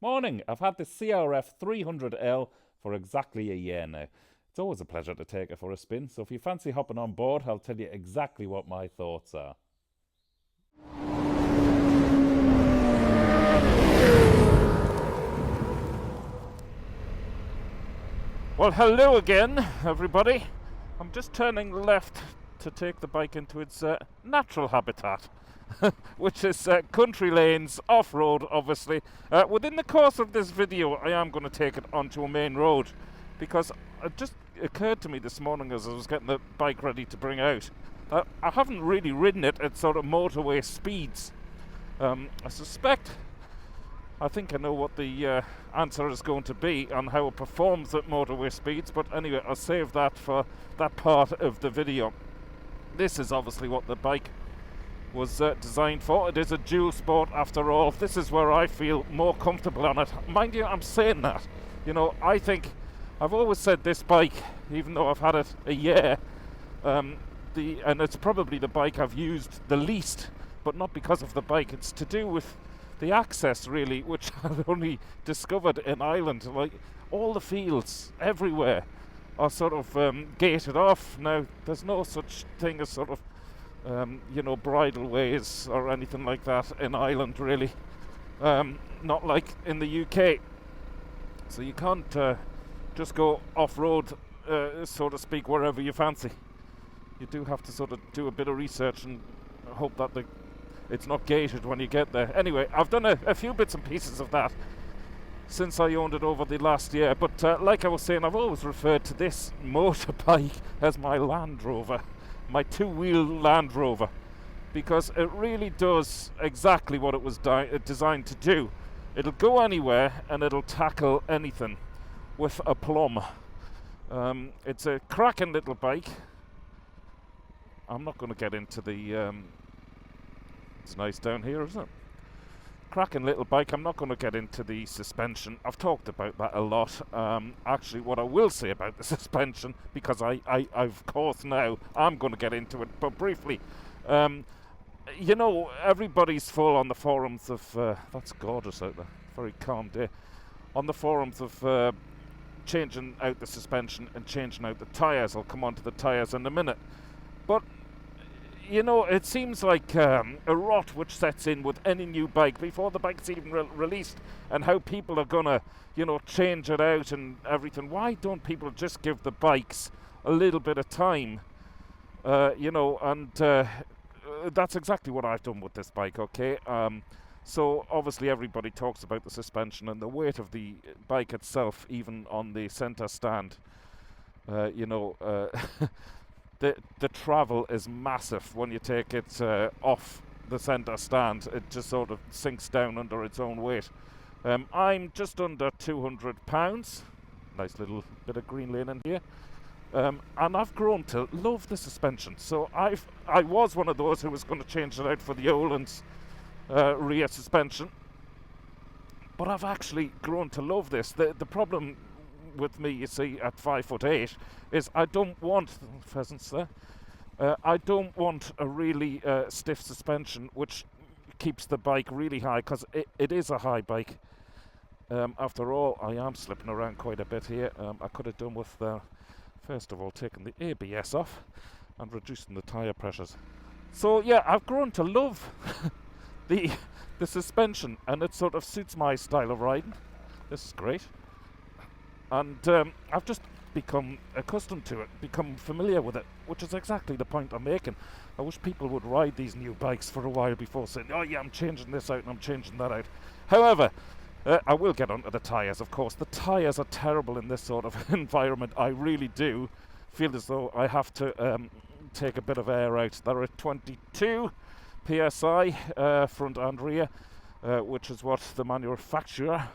Morning! I've had the CRF300L for exactly a year now. It's always a pleasure to take it for a spin, so if you fancy hopping on board, I'll tell you exactly what my thoughts are. Well, hello again, everybody. I'm just turning left to take the bike into its natural habitat, which is country lanes, off-road, obviously. Within the course of this video, I am going to take it onto a main road, because it just occurred to me this morning as I was getting the bike ready to bring out that I haven't really ridden it at sort of motorway speeds. I think I know what the answer is going to be on how it performs at motorway speeds, but anyway, I'll save that for that part of the video. This is obviously what the bike was designed for. It is a dual sport after all. This is where I feel more comfortable on it. Mind you, I'm saying that. You know, I think I've always said this bike, even though I've had it a year, and it's probably the bike I've used the least, but not because of the bike. It's to do with the access, really, which I've only discovered in Ireland. Like, all the fields everywhere are sort of gated off. Now, there's no such thing as sort of bridleways or anything like that in Ireland, really. Not like in the UK. So you can't just go off-road, so to speak, wherever you fancy. You do have to sort of do a bit of research and hope that it's not gated when you get there. Anyway, I've done a few bits and pieces of that since I owned it over the last year. But like I was saying, I've always referred to this motorbike as my Land Rover, my two-wheel Land Rover, because it really does exactly what it was designed to do. It'll go anywhere and it'll tackle anything with aplomb. It's a cracking little bike. I'm not going to get into the it's nice down here, isn't it? Cracking little bike. I'm not going to get into the suspension. I've talked about that a lot. Actually, what I will say about the suspension, because of course now I'm going to get into it, but briefly, everybody's full on the forums of that's gorgeous out there. Very calm day. On the forums of changing out the suspension and changing out the tyres. I'll come on to the tyres in a minute, but it seems like a rot which sets in with any new bike before the bike's even released, and how people are gonna, change it out and everything. Why don't people just give the bikes a little bit of time? And that's exactly what I've done with this bike, okay? So obviously everybody talks about the suspension and the weight of the bike itself, even on the center stand. The travel is massive when you take it off the centre stand. It just sort of sinks down under its own weight. I'm just under £200. Nice little bit of green lane in here. And I've grown to love the suspension. So I was one of those who was going to change it out for the Oland's rear suspension. But I've actually grown to love this. The problem with me, you see, at 5'8", is I don't want pheasants there. I don't want a really stiff suspension which keeps the bike really high, because it is a high bike. After all, I am slipping around quite a bit here. I could have done with first of all taking the ABS off and reducing the tyre pressures. So yeah, I've grown to love the suspension, and it sort of suits my style of riding. This is great. And I've just become accustomed to it, become familiar with it, which is exactly the point I'm making. I wish people would ride these new bikes for a while before saying, oh yeah, I'm changing this out and I'm changing that out. However, I will get onto the tyres, of course. The tyres are terrible in this sort of environment. I really do feel as though I have to take a bit of air out. They're at 22 psi front and rear, which is what the manufacturer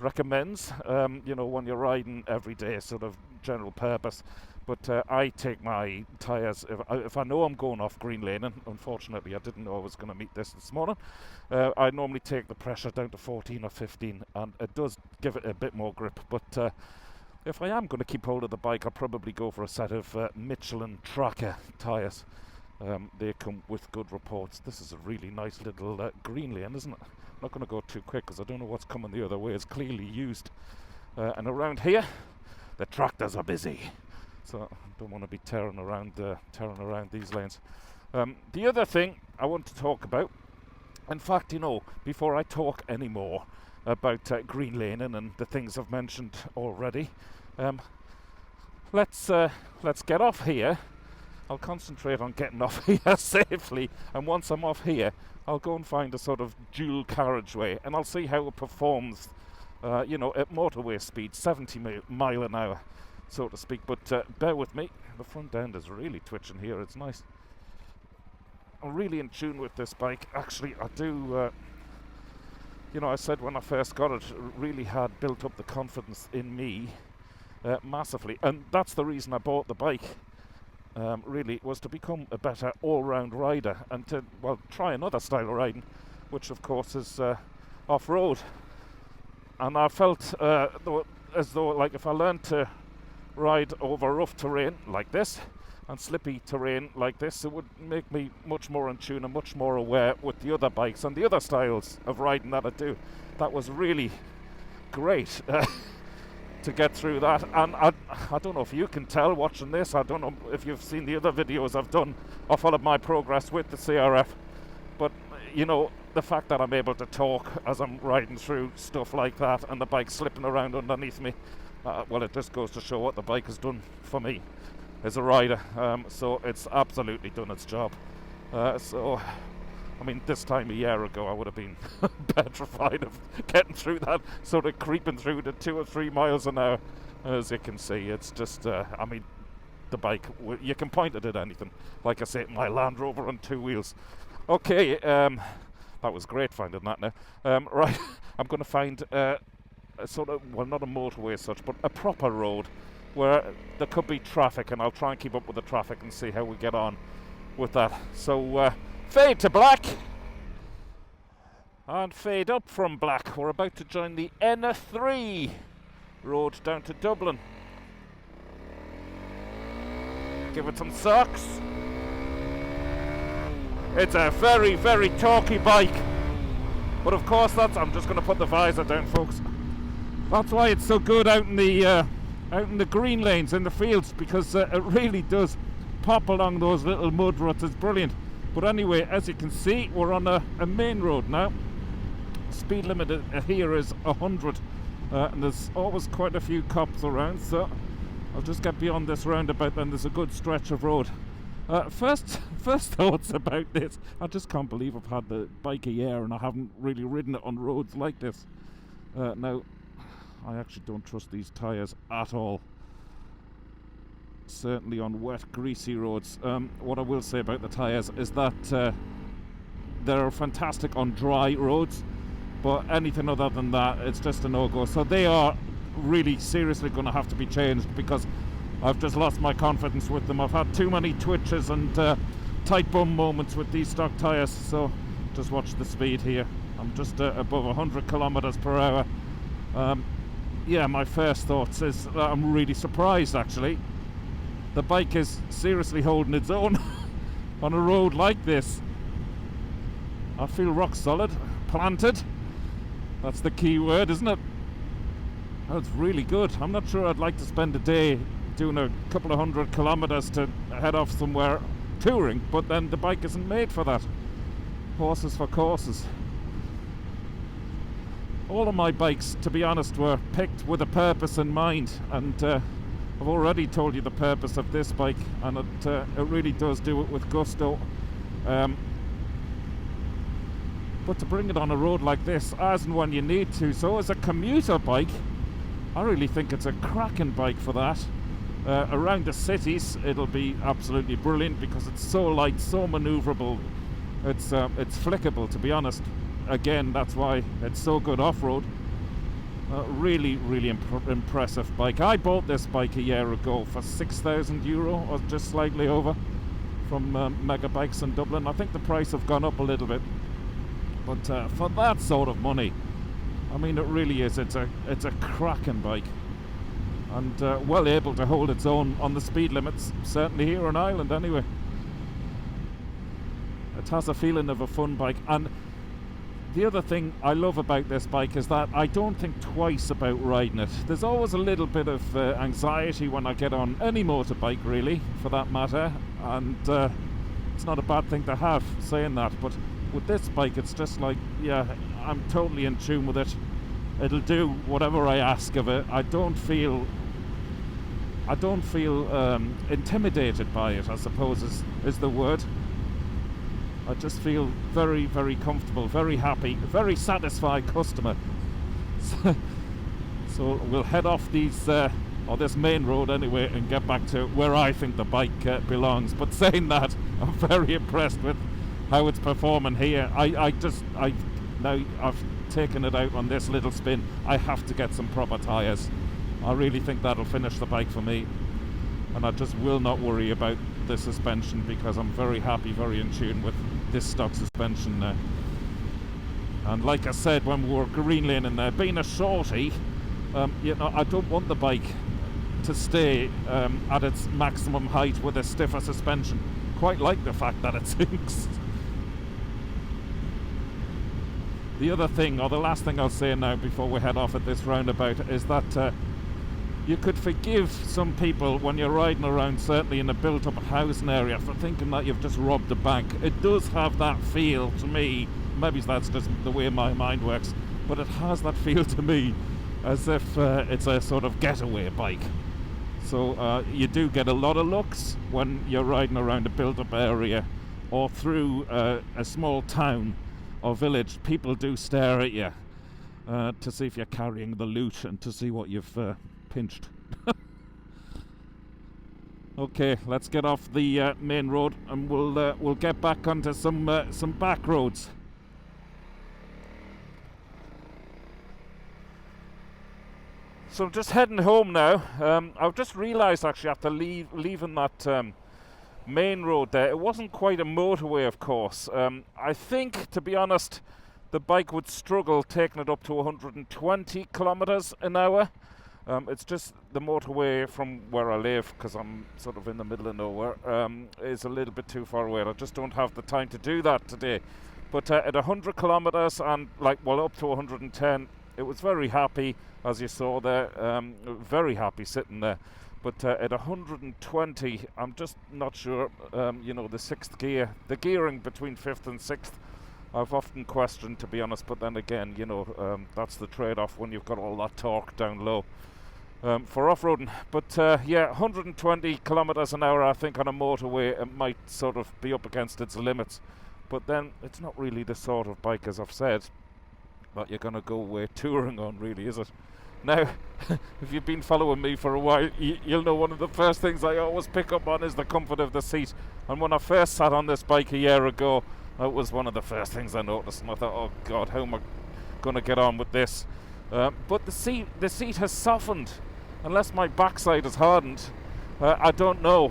recommends, when you're riding every day, sort of general purpose. But I take my tyres, if I know I'm going off green lane, and unfortunately I didn't know I was going to meet this morning, I normally take the pressure down to 14 or 15, and it does give it a bit more grip. But if I am going to keep hold of the bike, I'll probably go for a set of Michelin Tracker tyres. they come with good reports. This is a really nice little green lane, isn't it? I'm not going to go too quick because I don't know what's coming the other way. It's clearly used. And around here, the tractors are busy. So I don't want to be tearing around these lanes. The other thing I want to talk about, in fact, you know, before I talk anymore about green laning and the things I've mentioned already, let's get off here. I'll concentrate on getting off here safely, and once I'm off here, I'll go and find a sort of dual carriageway, and I'll see how it performs, you know, at motorway speed, 70 mile an hour, so to speak. But bear with me, the front end is really twitching here. It's nice. I'm really in tune with this bike. Actually, I do. You know, I said when I first got it, it really had built up the confidence in me massively, and that's the reason I bought the bike. Really was to become a better all-round rider and to, well, try another style of riding, which of course is off-road. And I felt as though, like, if I learned to ride over rough terrain like this and slippy terrain like this, it would make me much more in tune and much more aware with the other bikes and the other styles of riding that I do. That was really great. To get through that, and I don't know if you can tell watching this. I don't know if you've seen the other videos I've done of all of my progress with the CRF, but you know, the fact that I'm able to talk as I'm riding through stuff like that and the bike slipping around underneath me, well, it just goes to show what the bike has done for me as a rider. So it's absolutely done its job. So I mean, this time a year ago I would have been petrified of getting through that, sort of creeping through the 2 or 3 miles an hour. As you can see, it's just, I mean, the bike, you can point it at anything. Like I say, my Land Rover on 2 wheels. Okay, that was great finding that now. Right, I'm going to find a sort of, well, not a motorway as such, but a proper road where there could be traffic, and I'll try and keep up with the traffic and see how we get on with that. So, fade to black and fade up from black. We're about to join the N3 road down to Dublin. Give it some socks. It's a very, very talky bike, but of course that's, I'm just going to put the visor down, folks. That's why it's so good out in the green lanes in the fields, because it really does pop along those little mud ruts. It's brilliant. But anyway, as you can see, we're on a main road now. Speed limit here is 100, and there's always quite a few cops around, so I'll just get beyond this roundabout, then there's a good stretch of road. First thoughts about this. I just can't believe I've had the bike a year and I haven't really ridden it on roads like this. Now, I actually don't trust these tyres at all. Certainly on wet, greasy roads. What I will say about the tyres is that they're fantastic on dry roads, but anything other than that, it's just a no-go. So they are really seriously going to have to be changed, because I've just lost my confidence with them. I've had too many twitches and tight bum moments with these stock tyres. So just watch the speed here. I'm just above 100 kilometers per hour. Yeah, my first thoughts is that I'm really surprised, actually. The bike is seriously holding its own on a road like this. I feel rock solid, planted. That's the key word, isn't it? That's really good. I'm not sure I'd like to spend a day doing a couple of 100 kilometers to head off somewhere touring, but then the bike isn't made for that. Horses for courses. All of my bikes, to be honest, were picked with a purpose in mind, and I've already told you the purpose of this bike, and it really does do it with gusto. But to bring it on a road like this, as and when you need to, so as a commuter bike, I really think it's a cracking bike for that. Around the cities, it'll be absolutely brilliant because it's so light, so manoeuvrable. It's flickable, to be honest. Again, that's why it's so good off-road. Really, really impressive bike. I bought this bike a year ago for €6,000, or just slightly over, from Mega Bikes in Dublin. I think the price have gone up a little bit, but for that sort of money, I mean, it really is. It's a cracking bike, and well able to hold its own on the speed limits, certainly here in Ireland anyway. It has a feeling of a fun bike. And the other thing I love about this bike is that I don't think twice about riding it. There's always a little bit of anxiety when I get on any motorbike, really, for that matter, and it's not a bad thing to have, saying that, but with this bike it's just like, yeah, I'm totally in tune with it. It'll do whatever I ask of it. I don't feel intimidated by it, I suppose is the word. I just feel very, very comfortable, very happy, a very satisfied customer. So we'll head off this main road anyway and get back to where I think the bike belongs. But saying that, I'm very impressed with how it's performing here. Now I've taken it out on this little spin. I have to get some proper tyres. I really think that'll finish the bike for me. And I just will not worry about the suspension because I'm very happy, very in tune with this stock suspension now. And like I said when we were green laning there, being a shorty, I don't want the bike to stay at its maximum height with a stiffer suspension. Quite like the fact that it sinks. The other thing, or the last thing I'll say now before we head off at this roundabout, is that you could forgive some people when you're riding around, certainly in a built-up housing area, for thinking that you've just robbed a bank. It does have that feel to me, maybe that's just the way my mind works, but it has that feel to me as if it's a sort of getaway bike. So you do get a lot of looks when you're riding around a built-up area or through a small town or village. People do stare at you to see if you're carrying the loot and to see what you've pinched. Okay, let's get off the main road and we'll get back onto some back roads. So I'm just heading home now. I've just realised actually after leaving that main road there, it wasn't quite a motorway, of course. I think, to be honest, the bike would struggle taking it up to 120 kilometers an hour. It's just the motorway from where I live, because I'm sort of in the middle of nowhere, is a little bit too far away. I just don't have the time to do that today. But at 100 kilometers and up to 110, it was very happy, as you saw there, very happy sitting there. But at 120, I'm just not sure, the sixth gear, the gearing between fifth and sixth, I've often questioned, to be honest, but then again, that's the trade-off when you've got all that torque down low for off-roading. But 120 kilometers an hour, I think, on a motorway, it might sort of be up against its limits. But then it's not really the sort of bike, as I've said, that you're going to go away touring on, really, is it? Now, if you've been following me for a while, you'll know one of the first things I always pick up on is the comfort of the seat. And when I first sat on this bike a year ago, that was one of the first things I noticed, and I thought, oh God, how am I going to get on with this? But the seat has softened, unless my backside has hardened. I don't know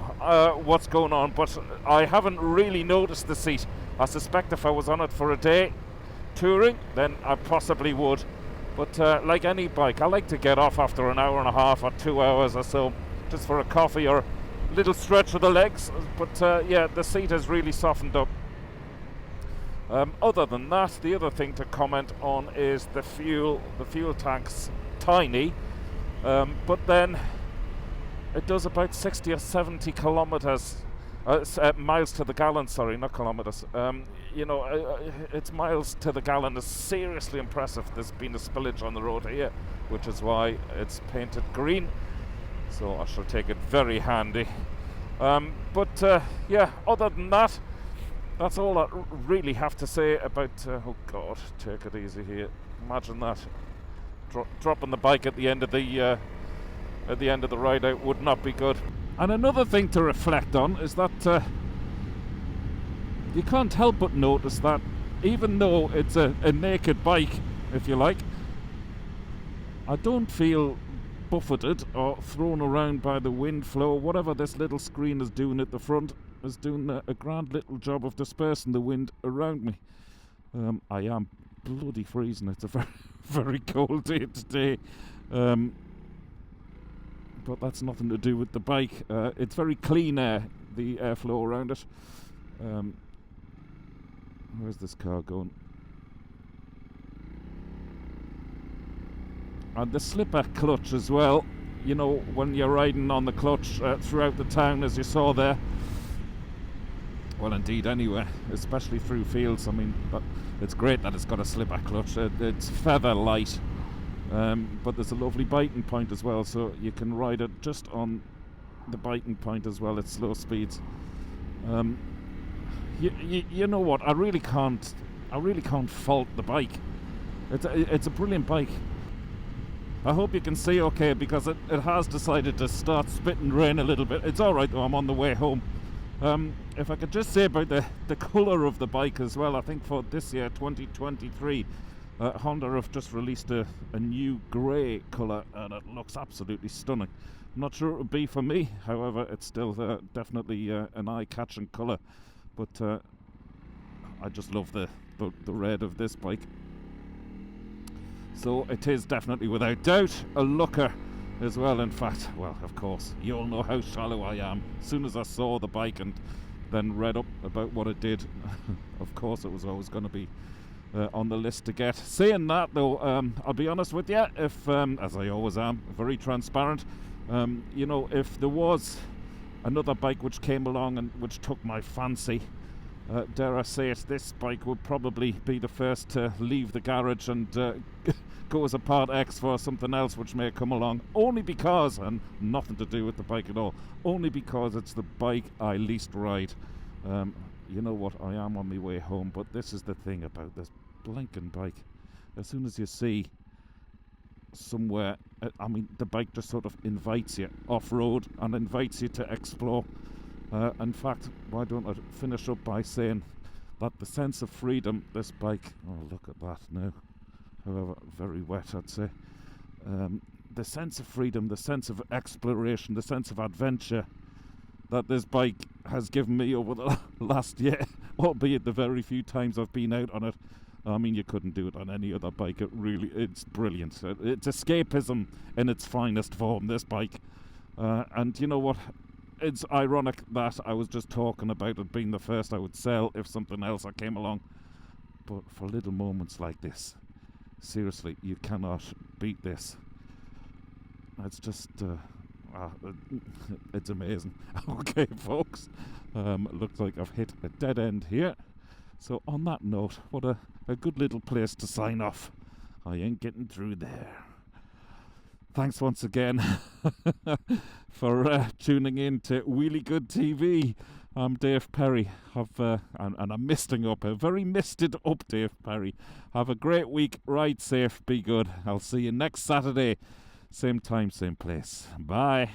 what's going on, but I haven't really noticed the seat. I suspect if I was on it for a day touring, then I possibly would. But like any bike, I like to get off after an hour and a half or 2 hours or so, just for a coffee or a little stretch of the legs. But the seat has really softened up. Other than that, the other thing to comment on is the fuel. The fuel tank's tiny, but then it does about 60 or 70 kilometers, miles to the gallon. Sorry, not kilometers. Its miles to the gallon is seriously impressive. There's been a spillage on the road here, which is why it's painted green. So I shall take it very handy. Other than that, that's all I really have to say about. Oh God, take it easy here. Imagine that. Dropping the bike at the end of the ride out would not be good. And another thing to reflect on is that you can't help but notice that even though it's a naked bike, if you like, I don't feel buffeted or thrown around by the wind flow. Whatever this little screen is doing at the front is doing a grand little job of dispersing the wind around me. I am bloody freezing. It's a very, very cold day today. But that's nothing to do with the bike. It's very clean air, the airflow around it. Where's this car going? And the slipper clutch as well, you know, when you're riding on the clutch throughout the town, as you saw there. Well, indeed, anyway, especially through fields. I mean, but it's great that it's got a slipper clutch. It's feather light, but there's a lovely biting point as well, so you can ride it just on the biting point as well at slow speeds. You know what? I really can't fault the bike. It's a brilliant bike. I hope you can see okay, because it has decided to start spitting rain a little bit. It's alright though, I'm on the way home. If I could just say about the colour of the bike as well, I think for this year, 2023, Honda have just released a new grey colour, and it looks absolutely stunning. I'm not sure it would be for me, however, it's still definitely an eye-catching colour. But I just love the red of this bike. So it is definitely, without doubt, a looker as well. In fact, well, of course, you all know how shallow I am. As soon as I saw the bike and then read up about what it did, of course it was always going to be on the list to get. Saying that though, I'll be honest with you, if, as I always am, very transparent, you know, if there was another bike which came along and which took my fancy, dare I say it, this bike would probably be the first to leave the garage and go as a Part X for something else which may come along, only because, and nothing to do with the bike at all, only because it's the bike I least ride. You know what, I am on my way home, but this is the thing about this blinking bike. As soon as you see somewhere, I mean, the bike just sort of invites you off-road and invites you to explore. In fact, why don't I finish up by saying that the sense of freedom this bike, oh look at that now, however, very wet I'd say, the sense of freedom, the sense of exploration, the sense of adventure that this bike has given me over the last year, albeit the very few times I've been out on it. I mean, you couldn't do it on any other bike. It's brilliant. It's escapism in its finest form, this bike. And you know what? It's ironic that I was just talking about it being the first I would sell if something else came along. But for little moments like this, seriously, you cannot beat this. It's just, it's amazing. Okay, folks, looks like I've hit a dead end here. So on that note, what a good little place to sign off. I ain't getting through there. Thanks once again for tuning in to Wheelie Good TV. I'm Dave Perry. And I'm misting up, a very misted up Dave Perry. Have a great week, ride safe, be good. I'll see you next Saturday, same time, same place. Bye.